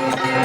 আমার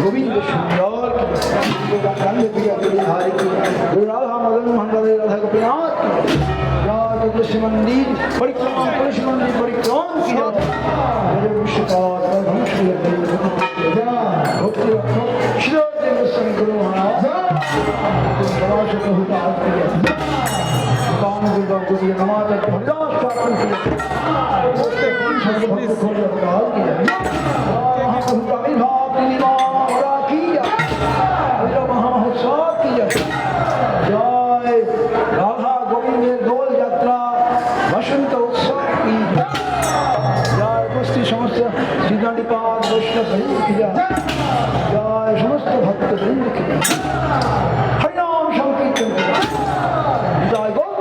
गोविंद सुंदर राधा मदन मंगल राधा गोपीनाथ तुलसी मंदिर परिक्रमा तुलसी मंदिर परिक्रमा गुरु महाराज राधा गोविंद दोल यात्रा बसंत उत्सव की जय उपस्थित समस्त श्रीगणिपाद वैष्णव की जय समस्त भक्त वृंद की हरिनाम संकीर्तन जय गौर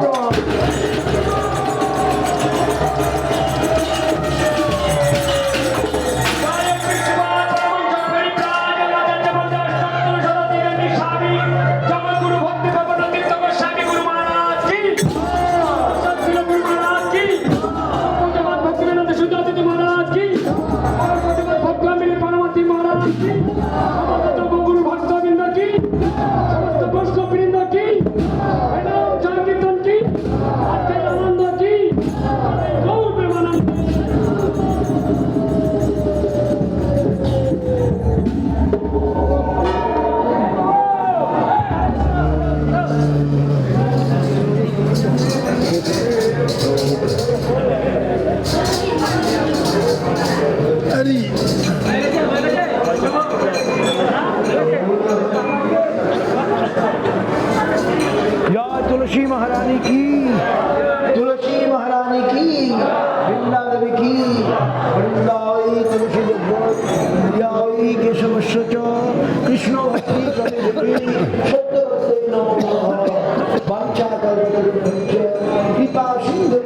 तुलसी महारानी की वृंदा देवी की वृंदावई तुलसी देवी केशव कृष्ण भक्ति कृपा सिंधु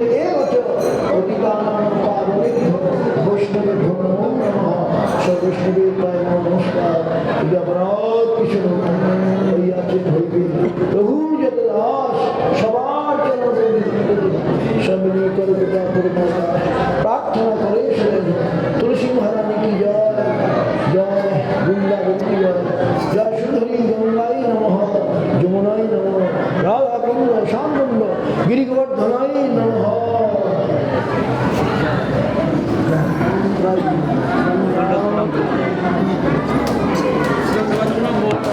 नमस्कार प्रभु সবার জন্য প্রার্থনা করে তুলসী মহারানী কি জয় জয় বৃন্দা দেবী জয় জয় সুধরী গঙ্গাই নমঃ যমুনাই নমঃ রাধা কুণ্ড শ্যামকুণ্ড গিরিগোবর্ধনাই নমঃ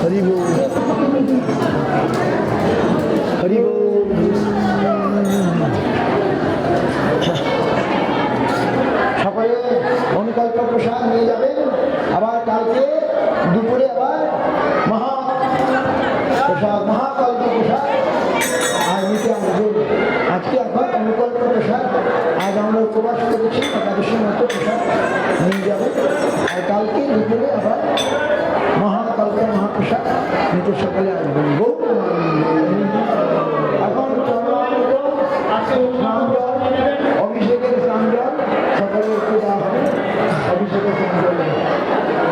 হরি বল। প্রসাদ মহাকল্প প্রসাদ আজ নিতে আমরা দেব। আজকে এখন অনুকল্প প্রসাদ আজ আমরা উপবাস করেছি একাদশীর মতো প্রসাদ নিয়ে যাবো আর কালকে দুপুরে আবার মহাকল্প মহাপ্রসাদ নিতে সকালে আসবেন। এখন স্নান জল অভিষেকের স্নান জল সকালে একটু দেওয়া হবে। অভিষেকের স্নান জল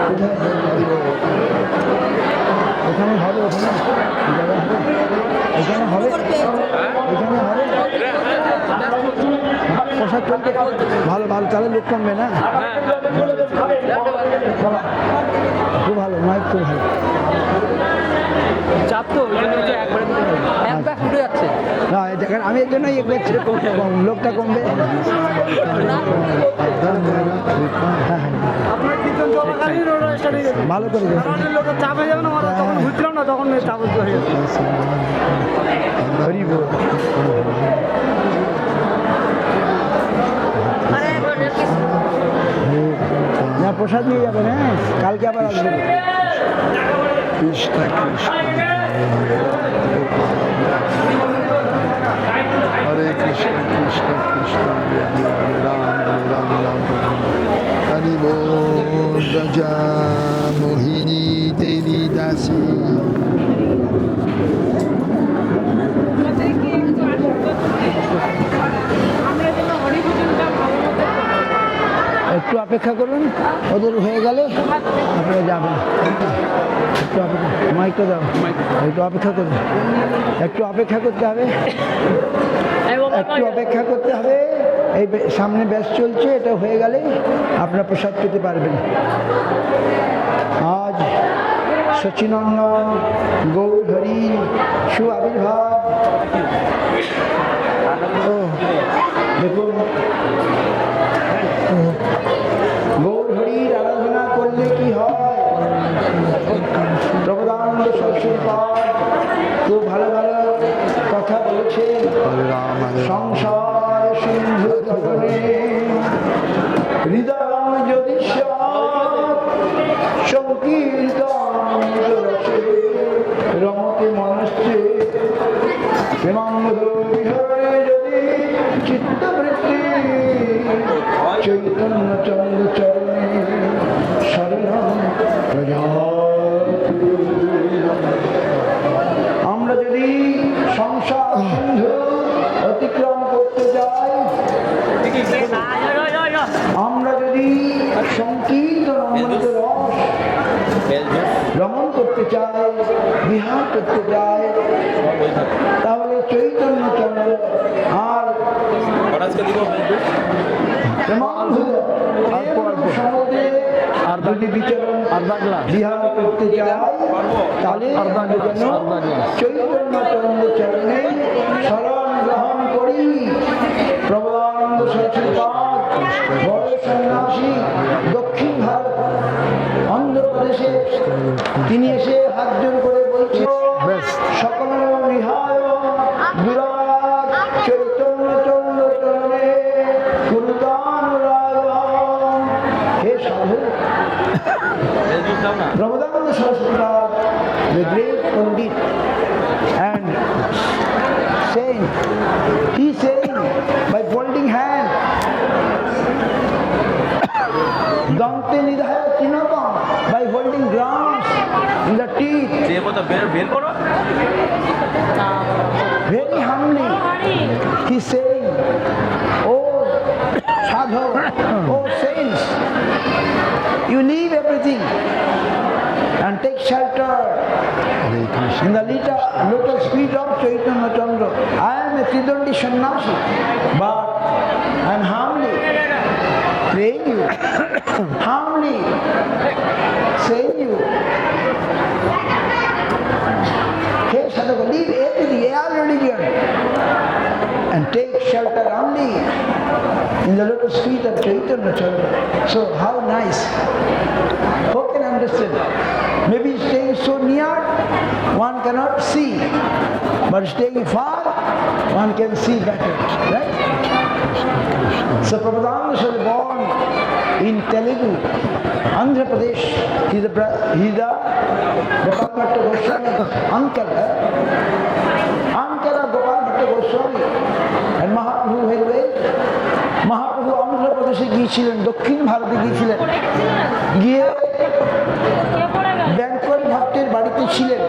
কোথায় এখানে হবে এখানে হবে এখানে হবে প্রসাদ চলতে ভালো ভালো তাহলে লোক কমবে না খুব ভালো মাইক খুব ভালো চাপ তো ওই জন্য হচ্ছে একবারে এক ব্যাগ ফুটে যাচ্ছে না দেখেন আমি এর জন্যই লোকটা কমবে ভালো করে চাপ হয়ে যাবে না তখন বুঝলাম না তখন চাপ হয়ে যাবে না প্রসাদ নিয়ে যাবেন হ্যাঁ কালকে আবার আসবেন কৃষ্ণ কৃষ্ণ হরে কৃষ্ণ কৃষ্ণ কৃষ্ণ রাম রাম রাম হরি বল রাজা মোহিনী দেবী দাসী একটু অপেক্ষা করুন ওদের হয়ে গেলে আপনারা যাবেন একটু অপেক্ষা মাইকটা দাও একটু অপেক্ষা করুন একটু অপেক্ষা করতে হবে একটু অপেক্ষা করতে হবে এই সামনে ব্যাস চলছে এটা হয়ে গেলে আপনারা প্রসাদ পেতে পারবেন। আজ সচিনন্দন গৌর হরি শুভ আবির্ভাব ও দেখুন গৌর হরির আরাধনা করলে কি হয় প্রভুদানন্দ সরস্বতী খুব ভালো ভালো কথা বলেছেন। সংসার সিন্ধু তটে হৃদয় যদি সংকীর্তন রমতে মনস্যে প্রেমাঙ্গদ বিহরে যদি চিত্তবৃত্তি চৈতন্য চন্দ্র চরণে শরণম প্রজাপতি। আমরা যদি সংসার সিন্ধু অতিক্রম করতে যাই আমরা যদি সংকীর্তন অমৃত রস ভ্রমণ করতে চাই বিহার করতে চাই তাহলে চৈতন্য চন্দ্র আর সমুদ্রে আর যদি বিচরণ বিহার করতে চাই তাহলে যেন চৈতন্য চন্দ্র চরণে শরণ গ্রহণ করি। প্রভুদানন্দ সরস্বতী বড় সন্ন্যাসী দক্ষিণ ভারত অন্ধ্রপ্রদেশে তিনি এসে হাত জোর করে বলছেন সকল বিহায় দুরাগ চৈতন্য চন্দ্র চরণে গুরুদানুরাগ। হে সাধু প্রভুদানন্দ Saraswati the great Pandit and saying, he saying by folding hand, Dante Nidhaya Chinakam, by holding grass in the teeth, very humbly, he saying, oh sadhu, oh saints, you leave everything and take shelter in the lotus feet of Chaitanya Chandra. I am a Tridandi Sannyasi, but I am humbly praying you, humbly saying you, hey Sadhaka, leave everything, all religion, and take shelter only in the lotus feet of Chaitanya Chandra. So how nice. Who can understand? Maybe staying so near, one cannot see, but staying far, one can see better, right? So Prabhupada was born in Telugu, Andhra Pradesh. He's the Gopal Bhatta Goswami uncle. Uncle of Gopal Bhatta Goswami. And Mahaprabhu had way. Mahaprabhu Andhra Pradesh গিয়েছিলেন, দক্ষিণ ভারতে গিয়েছিলেন, গিয়ে ব্যাংকট ভট্টের বাড়িতে ছিলেন।